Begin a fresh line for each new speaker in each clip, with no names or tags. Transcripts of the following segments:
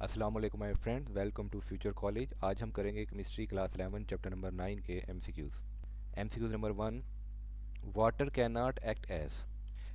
अस्सलाम वालेकुम my friends, welcome to future college. आज हम करेंगे केमिस्ट्री क्लास 11 चैप्टर नंबर 9 के MCQs. MCQs number 1, water can not act as.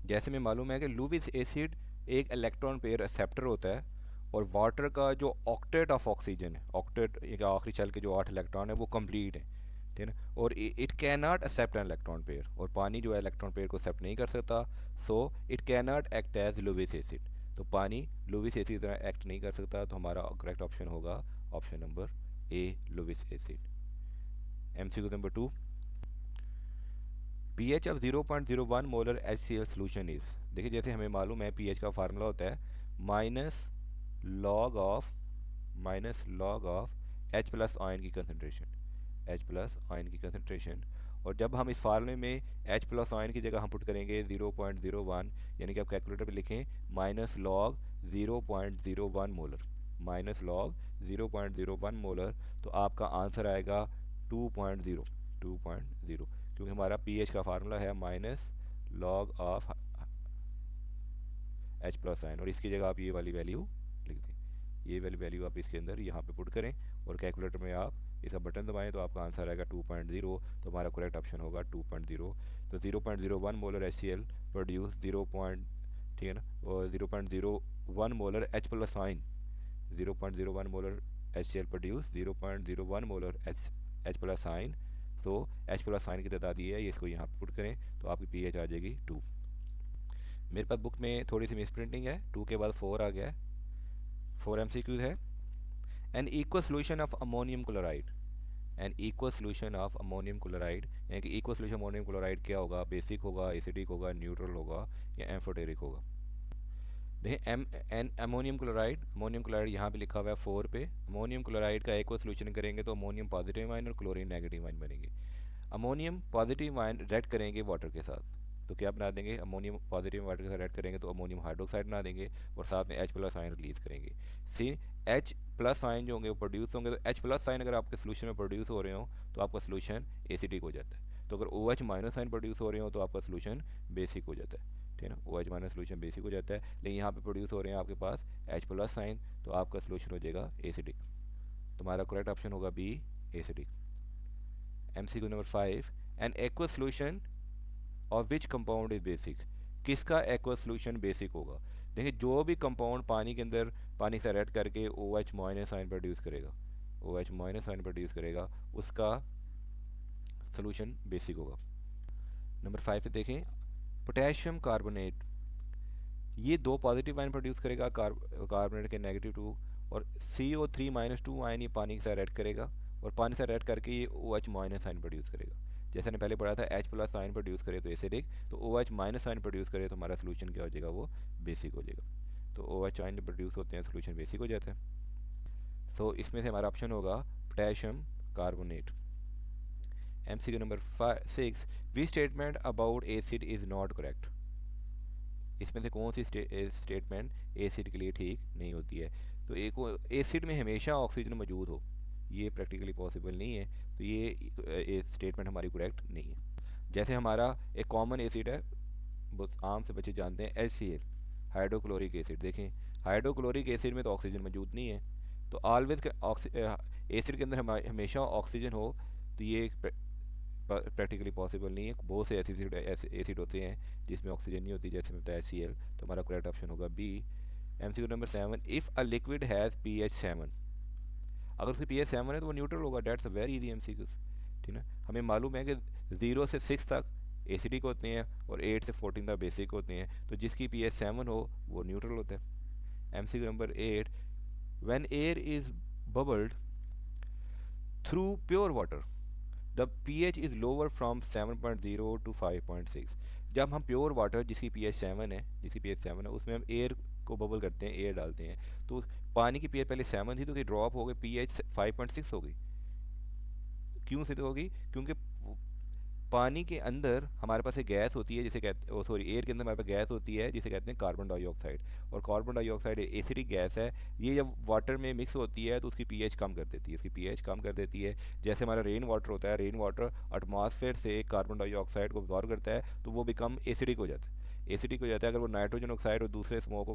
जैसे में मालूम है कि लुविस एसिड एक इलेक्ट्रॉन पेयर एक्सेप्टर होता है और वाटर का जो ऑक्टेट ऑफ ऑक्सीजन है, ऑक्टेट या आखिरी शेल के जो 8 इलेक्ट्रॉन है वो कंप्लीट है, ठीक है ना। और it can not accept an electron pair, और पानी जो है इलेक्ट्रॉन पेयर को एक्सेप्ट नहीं कर सकता। So it can not act as Lewis acid. तो पानी लुविस एसिड की तरह एक्ट नहीं कर सकता, तो हमारा करेक्ट ऑप्शन होगा option number A, Lewis acid. MCQ number 2, pH of 0.01 molar HCl solution is. देखिए जैसे हमें मालूम है pH का फार्मूला होता है minus log of H plus ion की कंसनट्रेशन, H प्लस आयन की कंसनट्रेशन। और जब हम इस फार्मूले में H प्लस आयन की जगह हम पुट करेंगे 0.01, यानी कि आप कैलकुलेटर पे लिखें minus log 0.01 molar, minus log 0.01 molar, तो आपका आंसर आएगा 2.0, क्योंकि हमारा पीएच का फार्मूला है minus log of H plus ion, और इसकी जगह आप ये वाली वैल्यू लिख दें। ये वाली वैल्यू आप इसके अंदर यहाँ पे पुट करें और कैलकुलेटर में आप इसका बटन दबाएं तो आपका आंसर आएगा 2.0। तो हमारा करेक्ट ऑप्शन होगा 2.0। तो 0.01 मोलर HCl प्रोड्यूस 0. ठीक है ना, और 0.01 molar H plus ion, 0.01 molar HCl produce 0.01 molar H plus ion. So H plus ion की तादाद ये है, ये इसको यहाँ पे पुट करें तो आपकी pH आ जाएगी 2। मेरे पास बुक में थोड़ी सी मिस प्रिंटिंग है, 2 के बाद 4 आ गया है। 4 MCQ है। An equal solution of ammonium chloride, an equal solution of ammonium chloride, यानी कि इक्वल सोल्यूशन अमोनियम क्लोराइड क्या होगा? बेसिक होगा, एसिडिक होगा, न्यूट्रल होगा या एम्फोटेरिक होगा। देखिए अमोनियम क्लोराइड यहाँ पे लिखा हुआ है 4 पे। अमोनियम क्लोराइड का एक्वस सोल्यूशन करेंगे तो अमोनियम पॉजिटिव आयन और क्लोरीन नेगेटिव आयन बनेंगे। अमोनियम पॉजिटिव आयन रेड करेंगे वाटर के साथ, तो क्या बना देंगे? अमोनियम पॉजिटिव वाटर के साथ रेड करेंगे तो अमोनियम हाइड्रोक्साइड बना देंगे और साथ में H प्लस आयन रिलीज करेंगे। सी H प्लस आयन जो होंगे वो प्रोड्यूस होंगे, तो H प्लस आयन अगर आपके सोल्यूशन में प्रोड्यूस हो रहे हो तो आपका सोल्यूशन एसिडिक हो जाता है। तो अगर OH माइनस आयन प्रोड्यूस हो रहे हो तो आपका सोल्यूशन बेसिक हो जाता है, ठीक है ना। OH माइनस सोल्यूशन बेसिक हो जाता है, लेकिन यहाँ पे प्रोड्यूस हो रहे हैं आपके पास H प्लस आयन, तो आपका सोल्यूशन हो जाएगा एसिडिक। तुम्हारा करेक्ट ऑप्शन होगा B, acidic. MCQ number 5, an aqueous solution और विच कंपाउंड इज बेसिक। किसका एक्वस सोल्यूशन बेसिक होगा? देखिए जो भी कंपाउंड पानी के अंदर पानी से रेड करके OH माइनस आयन प्रोड्यूस करेगा, OH माइनस आयन प्रोड्यूस करेगा, उसका सोल्यूशन बेसिक होगा। नंबर 5 पे देखें, पोटेशियम कार्बोनेट, ये 2 पॉजिटिव आयन प्रोड्यूस करेगा कार्बोनेट के -2, और CO3 -2 आयन ये पानी के साथ रेड करेगा और पानी से रेड करके ये OH माइनस आयन प्रोड्यूस करेगा। जैसे ने पहले पढ़ा था H प्लस आयन प्रोड्यूस करे तो एसिडिक, तो OH माइनस आयन प्रोड्यूस करे तो हमारा सोल्यूशन क्या हो जाएगा? वो बेसिक हो जाएगा। तो OH आयन जो प्रोड्यूस होते हैं सोल्यूशन बेसिक हो जाता है। सो इसमें से हमारा ऑप्शन होगा potassium carbonate. MCQ number 6, we statement about acid is not correct. इसमें से कौन सी स्टेटमेंट एसिड के लिए ठीक नहीं होती है? तो एक एसिड में हमेशा ऑक्सीजन मौजूद हो, ये प्रैक्टिकली पॉसिबल नहीं है, तो ये स्टेटमेंट हमारी करेक्ट नहीं है। जैसे हमारा एक कॉमन एसिड है, बहुत आम से बच्चे जानते हैं, HCl, हाइड्रोक्लोरिक एसिड। देखें हाइड्रोक्लोरिक एसिड में तो ऑक्सीजन मौजूद नहीं है, तो ऑलवेज एसिड के अंदर हमेशा ऑक्सीजन हो, तो ये प्रैक्टिकली पॉसिबल नहीं है। बहुत से ऐसे एसिड होते हैं जिसमें ऑक्सीजन नहीं होती, जैसे मैं बताया HCl, तो हमारा करेक्ट ऑप्शन होगा B. MCQ number 7, if a liquid has pH 7, अगर उसकी pH 7 है तो वो न्यूट्रल होगा। Dates a very easy MCQ, ठीक है। हमें मालूम है कि 0 से 6 तक एसिडिक होते हैं और 8 से 14 तक बेसिक होते हैं, तो जिसकी pH 7 हो वो न्यूट्रल होता है। MCQ number 8, when air is bubbled through pure water the pH is lower from 7.0 to 5.6। जब हम प्योर वाटर जिसकी pH 7 है, उसमें हम एयर को बबल करते हैं, एयर डालते हैं, तो पानी की pH पहले 7 थी तो ये ड्रॉप हो गई, pH 5.6 हो गई। क्यों सिद्ध होगी? क्योंकि पानी के अंदर हमारे पास एक गैस होती है जिसे कहते, सॉरी, एयर के अंदर हमारे पास गैस होती है जिसे कहते हैं कार्बन डाइऑक्साइड, और कार्बन डाइऑक्साइड एसिडिक गैस है। ये जब वाटर में मिक्स होती है तो उसकी pH कम कर देती है, जैसे हमारा रेन वाटर होता है, रेन वाटर एटमॉस्फेयर से कार्बन डाइऑक्साइड को अब्जॉर्ब करता है तो वो बिकम एसिडिक हो जाता है। एसिडिक हो जाता है। अगर वो नाइट्रोजन ऑक्साइड और दूसरे स्मोक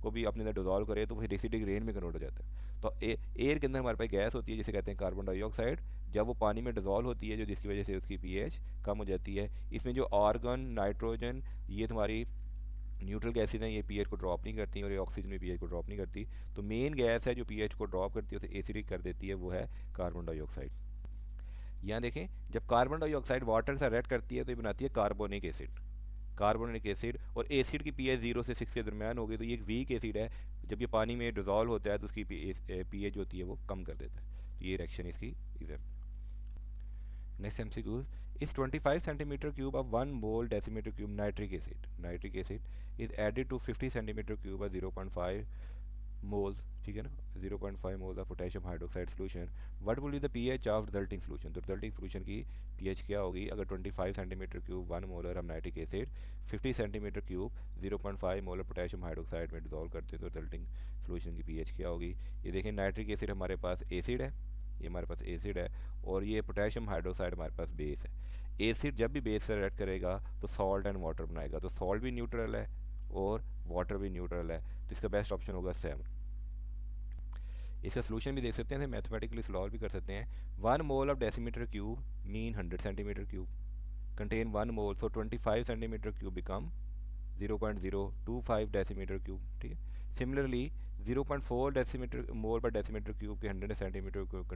को भी अपने अंदर डिजोल्व करे तो फिर एसिडिक रेन में कन्वर्ट हो जाता है। तो एयर के अंदर हमारे पास गैस होती है जिसे कहते हैं कार्बन डाइऑक्साइड। जब वो पानी में डिजोल्व होती है जो जिसकी वजह से उसकी पीएच कम हो जाती है। इसमें जो आर्गन, नाइट्रोजन, ये तुम्हारी न्यूट्रल गैसेज हैं, ये पीएच को ड्रॉप नहीं करती और ये ऑक्सीजन भी पीएच को ड्रॉप नहीं करती। तो मेन गैस है जो पीएच को ड्रॉप करती है, उसे एसिडिक कर देती है, वो है कार्बन डाइऑक्साइड। यहाँ देखें, जब कार्बन डाइऑक्साइड वाटर से रिएक्ट करती है तो ये बनाती है कार्बोनिक एसिड। कार्बोनिक एसिड, और एसिड की पीएच 0 से 6 के दरमियान होगी तो ये एक वीक एसिड है। जब ये पानी में डिजोल्व होता है तो उसकी पीएच होती है वो कम कर देता है। तो ये रिएक्शन इसकी example. Next MCQs, is 25 centimeter cube of 1 mole decimeter cube nitric acid is added to 50 centimeter cube of 0.5 moles, ठीक है ना, 0.5 moles of potassium hydroxide solution, what will be the pH of resulting solution? तो resulting solution की pH क्या होगी? अगर 25 centimeter cube 1 molar हम nitric acid 50 centimeter cube 0.5 molar potassium hydroxide में डिजोल्व करते हैं तो resulting solution की pH क्या होगी? ये देखें, नाइट्रिक एसिड हमारे पास एसिड है, ये हमारे पास एसिड है, और ये पोटेशियम हाइड्रोक्साइड हमारे पास बेस है। एसिड जब भी बेस से रिएक्ट करेगा तो सॉल्ट एंड वाटर बनाएगा, तो सॉल्ट भी न्यूट्रल है और वाटर भी न्यूट्रल है, तो इसका बेस्ट ऑप्शन होगा 7। इसका सोल्यूशन भी देख सकते हैं, मैथमेटिकली सॉल्व भी कर सकते हैं। 1 mole of decimetre cube mean 100 centimetre cube contain 1 mole, so 25 centimetre cube become 0.025 decimetre cube, ठीक है। सिमिलरली 0.4 डेसीमीटर मोल पर डेसीमीटर क्यूब के 100 सेंटीमीटर क्यूब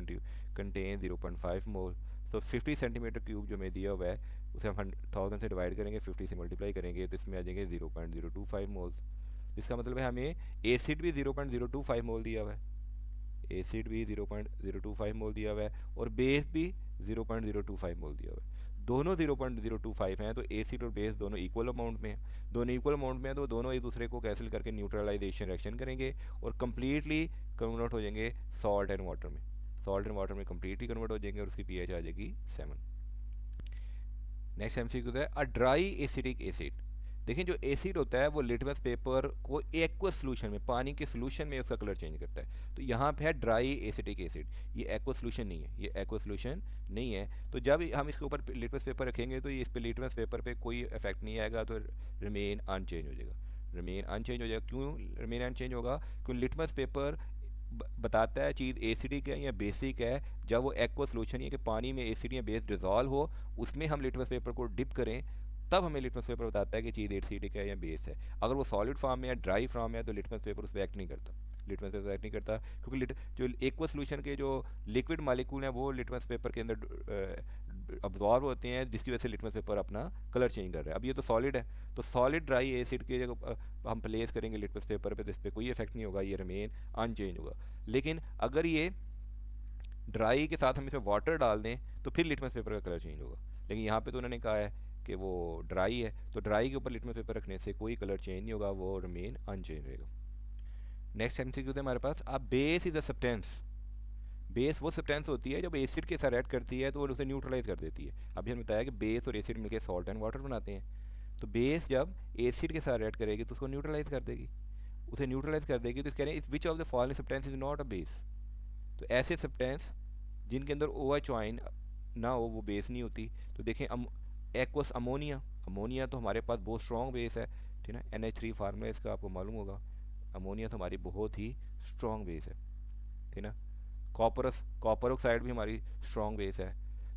कंटेन 0.5 मोल। तो 50 सेंटीमीटर क्यूब जो हमें दिया हुआ है उसे हम 1000 से डिवाइड करेंगे, 50 से मल्टीप्लाई करेंगे तो इसमें आ जाएंगे 0.025 मोल्स। इसका मतलब है हमें एसिड भी 0.025 मोल दिया हुआ है, एसिड भी 0.025 मोल दिया हुआ है, और बेस भी 0.025 मोल दिया हुआ है। दोनों 0.025 हैं, तो एसिड और बेस दोनों इक्वल अमाउंट में हैं। दोनों इक्वल अमाउंट में हैं तो दोनों एक दूसरे को कैंसिल करके न्यूट्रलाइजेशन रिएक्शन करेंगे और कम्प्लीटली कन्वर्ट हो जाएंगे सॉल्ट एंड वाटर में। सॉल्ट एंड वाटर में कम्प्लीटली कन्वर्ट हो जाएंगे और उसकी पीएच आ जाएगी 7। नेक्स्ट एमसीक्यू है, अ ड्राई एसिडिक एसिड। देखिए, जो एसिड होता है वो लिटमस पेपर को एक्वस सोल्यूशन में, पानी के सोल्यूशन में उसका कलर चेंज करता है। तो यहाँ पे है ड्राई एसिडिक एसिड, ये एक्वस सोल्यूशन नहीं है, ये एक्वस सोल्यूशन नहीं है। तो जब हम इसके ऊपर लिटमस पेपर रखेंगे तो इस पे लिटमस पेपर पे कोई इफेक्ट नहीं आएगा, तो रिमेन अनचेंज हो जाएगा, रिमेन अनचेंज हो जाएगा। क्यों रिमेन अनचेंज होगा? क्योंकि लिटमस पेपर बताता है चीज़ एसिडिक है या बेसिक है जब वो एक्वा सोल्यूशन है कि पानी में एसिड या बेस डिजॉल्व हो, उसमें हम लिटमस पेपर को डिप करें तब हमें लिटमस पेपर बताता है कि चीज़ एसिडिक है या बेस है। अगर वो सॉलिड फॉर्म में या ड्राई फॉर्म में है तो लिटमस पेपर उस पर एक्ट नहीं करता, लिटमस पेपर एक्ट नहीं करता, क्योंकि जो एक्वा सोल्यूशन के जो लिक्विड मालिक्यूल हैं वो लिटमस पेपर के अंदर अब्जॉर्ब होते हैं, जिसकी वजह से लिटमस पेपर अपना कलर चेंज कर रहा है। अब ये तो सॉलिड है, तो सॉलिड ड्राई एसिड के जब हम प्लेस करेंगे लिटमस पेपर पे तो इस पर कोई इफेक्ट नहीं होगा, ये रिमेन अनचेंज होगा। लेकिन अगर ये ड्राई के साथ हम इसमें वाटर डाल दें तो फिर लिटमस पेपर का कलर चेंज होगा। लेकिन यहाँ पे तो उन्होंने कहा है कि वो ड्राई है, तो ड्राई के ऊपर लिटमस पेपर रखने से कोई कलर चेंज नहीं होगा, वो रिमेन अनचेंज रहेगा। नेक्स्ट एमसीक्यू है हमारे पास, अब base is a substance. Base वो सब्सटेंस होती है जब एसिड के साथ रिएक्ट करती है तो वो उसे न्यूट्रलाइज कर देती है। अभी हमने बताया कि बेस और एसिड मिलकर सॉल्ट एंड वाटर बनाते हैं, तो बेस जब एसिड के साथ रिएक्ट करेगी तो उसको न्यूट्रलाइज कर देगी, उसे न्यूट्रलाइज कर देगी। तो कह रहे हैं which of the following substance is not a base. तो ऐसे सब्सटेंस जिनके अंदर OH आयन ना हो वो बेस नहीं होती। तो देखें एक्वस अमोनिया, अमोनिया तो हमारे पास बहुत स्ट्रॉन्ग बेस है, ठीक है ना, NH3 फार्मूला इसका आपको मालूम होगा। अमोनिया तो हमारी बहुत ही स्ट्रॉन्ग बेस है, ठीक है ना। कॉपर ऑक्साइड भी हमारी स्ट्रॉन्ग बेस है।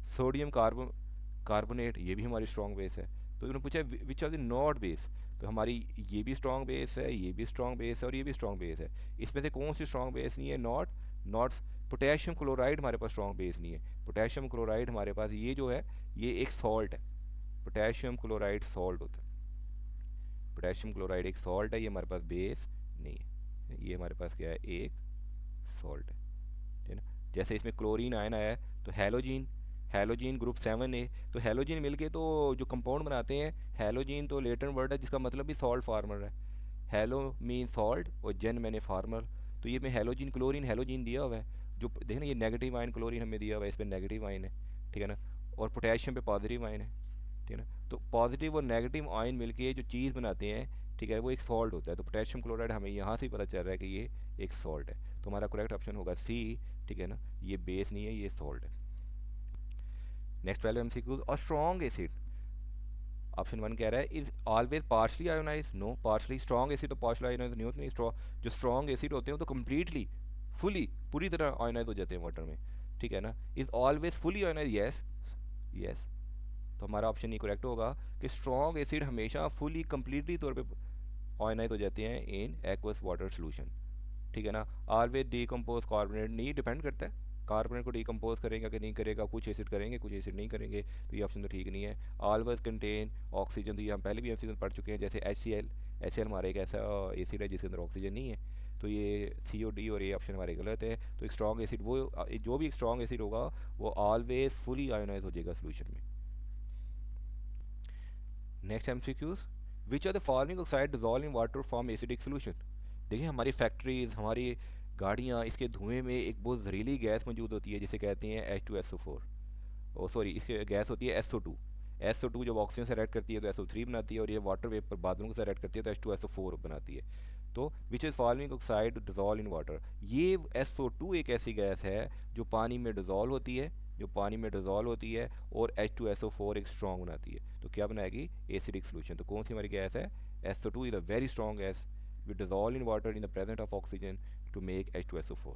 सोडियम कार्बोनेट ये भी हमारी स्ट्रॉन्ग बेस है। तो उन्होंने पूछा which are the not base, तो हमारी ये भी स्ट्रॉन्ग बेस है, ये भी स्ट्रॉन्ग बेस है और ये भी स्ट्रॉन्ग बेस है। इसमें से कौन सी स्ट्रॉन्ग बेस नहीं है? नॉट पोटेशियम क्लोराइड हमारे पास स्ट्रॉन्ग बेस नहीं है। पोटेशियम क्लोराइड हमारे पास ये जो है ये एक सॉल्ट है, पोटेशियम क्लोराइड सॉल्ट होता है, पोटेशियम क्लोराइड एक सॉल्ट है, ये हमारे पास बेस नहीं है, ये हमारे पास क्या है? एक सॉल्ट है, ठीक है ना। जैसे इसमें क्लोरीन आयन आया है तो हैलोजीन ग्रुप 7A, तो हैलोजीन मिलके तो जो कंपाउंड बनाते हैं, हैलोजीन तो लेटन वर्ड है जिसका मतलब भी सॉल्ट फार्मर है। हैलो मीन सॉल्ट और जेन मैंने फार्मर, तो ये में हैलोजीन क्लोरीन हैलोजीन दिया हुआ है, जो देखना ये नेगेटिव आयन क्लोरीन हमें दिया हुआ है, इस पर नेगेटिव आयन है, ठीक है ना, और पोटेशियम पे पॉजिटिव आयन है, ठीक है ना। तो पॉजिटिव और नेगेटिव आयन मिलके जो चीज़ बनाते हैं, ठीक है, वो एक सॉल्ट होता है। तो पोटेशियम क्लोराइड हमें यहाँ से ही पता चल रहा है कि ये एक सॉल्ट है, तो हमारा करेक्ट ऑप्शन होगा C, ठीक है ना, ये बेस नहीं है, ये सॉल्ट है। नेक्स्ट वाले MCQ, a strong acid, option 1 कह रहा है is always partially ionise, no partially, strong acid तो पार्शली आयोनाइज नहीं होते, नहीं जो स्ट्रॉन्ग एसिड होते हैं तो कम्प्लीटली फुली पूरी तरह आयोनाइज हो जाते हैं वाटर में, ठीक है ना। Is always fully ionise, yes yes, तो हमारा ऑप्शन ये करेक्ट होगा कि स्ट्रॉन्ग एसिड हमेशा फुली कम्प्लीटली तौर पे आयोनाइज हो जाते हैं इन एक्वस वाटर सोल्यूशन, ठीक है ना। ऑलवेज डीकम्पोज कार्बोनेट, नहीं डिपेंड करता है कार्बोनेट को डीकम्पोज करेगा कि नहीं करेगा, कुछ एसिड करेंगे कुछ एसिड नहीं करेंगे, तो ये ऑप्शन तो ठीक नहीं है। ऑलवेज कंटेन ऑक्सीजन, तो ये हम पहले भी एमसीक्यू में पढ़ चुके हैं, जैसे HCl हमारा एक ऐसा एसिड है जिसके अंदर ऑक्सीजन नहीं है, तो ये CO2 और ये ऑप्शन हमारे गलत है। तो एक स्ट्रॉन्ग एसिड वो जो भी एक स्ट्रॉन्ग एसिड होगा वो ऑलवेज फुली आयोनाइज हो जाएगा सोल्यूशन में। Next MCQs, which are the following oxide dissolve in water form acidic solution. देखिए हमारी फैक्ट्रीज, हमारी गाड़ियाँ, इसके धुएं में एक बहुत जहरीली गैस मौजूद होती है जिसे कहते हैं H2SO4, ओ सॉरी इसके गैस होती है SO2 जब ऑक्सीजन से रेड करती है तो SO3 बनाती है, और ये वाटर वेपर बादलों से रेड करती है तो H2SO4 बनाती है। तो which is following oxide dissolve in water, ये SO2 एक ऐसी गैस है जो पानी में डिजॉल्व होती है, और H2SO4 एक स्ट्रॉन्ग बनाती है, तो क्या बनाएगी एसिडिक सोल्यूशन। तो कौन सी हमारी गैस है, SO2 is a very strong gas which dissolve in water in the presence of oxygen to make H2SO4।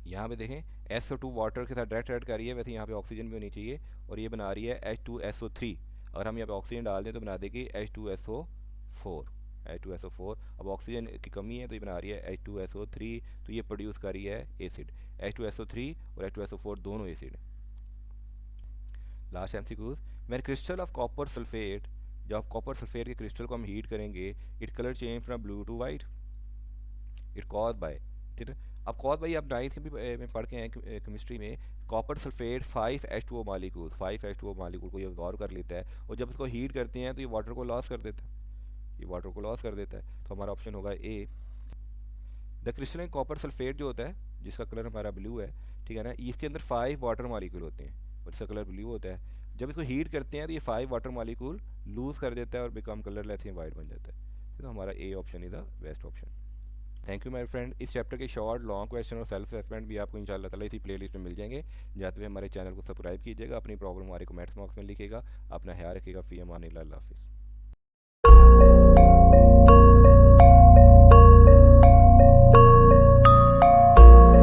यहाँ पे देखें SO2 वाटर के साथ डायरेक्ट ऐड कर रही है, वैसे यहाँ पे ऑक्सीजन भी होनी चाहिए, और ये बना रही है H2SO3, अगर हम यहाँ पे ऑक्सीजन डाल दें तो बना देगी H2SO4। अब ऑक्सीजन की कमी है तो ये बना रही है H2SO3, तो ये प्रोड्यूस कर रही है एसिड, H2SO3 और H2SO4 दोनों एसिड। Last MCQs, when crystal of copper sulphate, जब कॉपर सल्फेट के क्रिस्टल को हम हीट करेंगे, it colour change from blue to white, it cause by, ठीक है। अब कॉज बाई आप 9th में पढ़ के हैं केमिस्ट्री में, कॉपर सल्फेट 5H2O मालिक्यूल को ये अब्जॉर्व कर लेता है, और जब इसको हीट करते हैं तो ये वाटर को लॉस कर देता है, तो हमारा ऑप्शन होगा ए। द क्रिस्टलाइन कॉपर सल्फेट जो होता है जिसका कलर हमारा ब्लू है, ठीक है ना, इसके अंदर 5 वाटर मालिक्यूल होते हैं और इसका कलर ब्लू होता है, जब इसको हीट करते हैं तो ये 5 वाटर मालिक्यूल लूज कर देता है और बिकम कलरलेस या वाइट बन जाता है, तो हमारा A option is the best option. Thank you my friend. इस चैप्टर के शॉर्ट लॉन्ग क्वेश्चन और सेल्फ असेसमेंट भी आपको इंशाल्लाह ताला इसी प्लेलिस्ट में मिल जाएंगे। जाते हुए हमारे चैनल को सब्सक्राइब कीजिएगा, अपनी प्रॉब्लम हमारे कमेंट्स बॉक्स में लिखिएगा, अपना ख्याल रखिएगा, फ़ी अमान अल्लाह, अल्लाह हाफिज़।